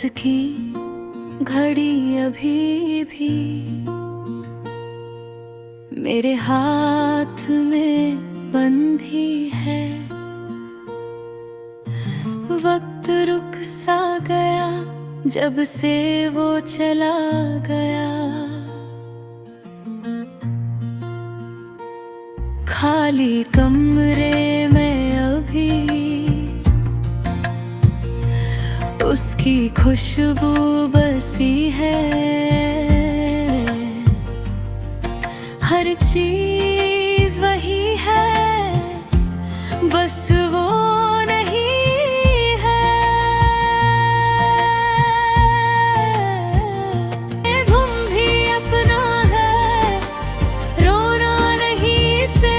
उसकी घड़ी अभी भी मेरे हाथ में बंधी है। वक्त रुक सा गया जब से वो चला गया। खाली कमरे में अभी उसकी खुशबू बसी है। हर चीज वही है, बस वो नहीं है। गुम भी अपना है, रोना नहीं से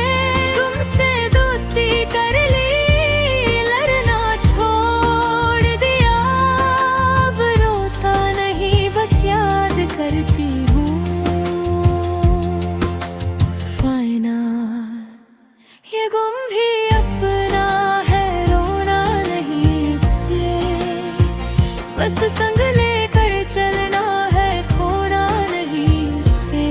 तुमसे दोस्ती कर ली, लड़ना छोड़ दिया। अब रोता नहीं बस याद करती हूँ। ये गुम भी अपना है, रोना नहीं इससे, बस संग लेकर चलना है, खोना नहीं इससे।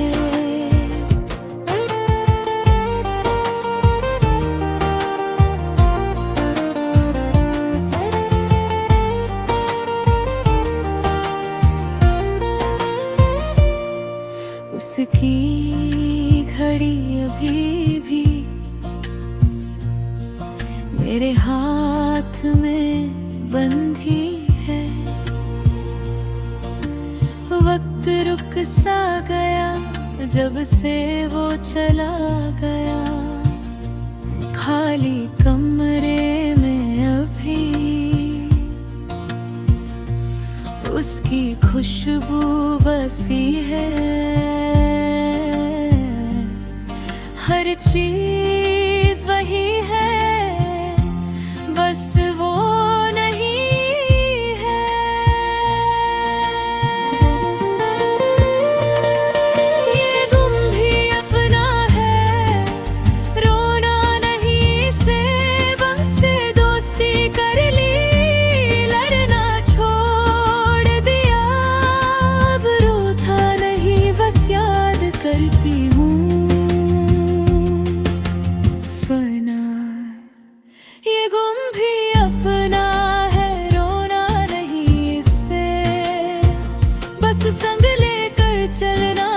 उसकी घड़ी अभी भी मेरे हाथ में बंधी है। वक्त रुक सा गया जब से वो चला गया। खाली कमरे में अभी उसकी खुशबू बसी है। हर चीज वही है, बस वो नहीं है। ये गुम भी अपना है, रोना नहीं से गम से दोस्ती कर ली, लड़ना छोड़ दिया। अब रोता नहीं बस याद करती हूँ। ये गुम भी अपना है, रोना नहीं इससे, बस संग लेकर चलना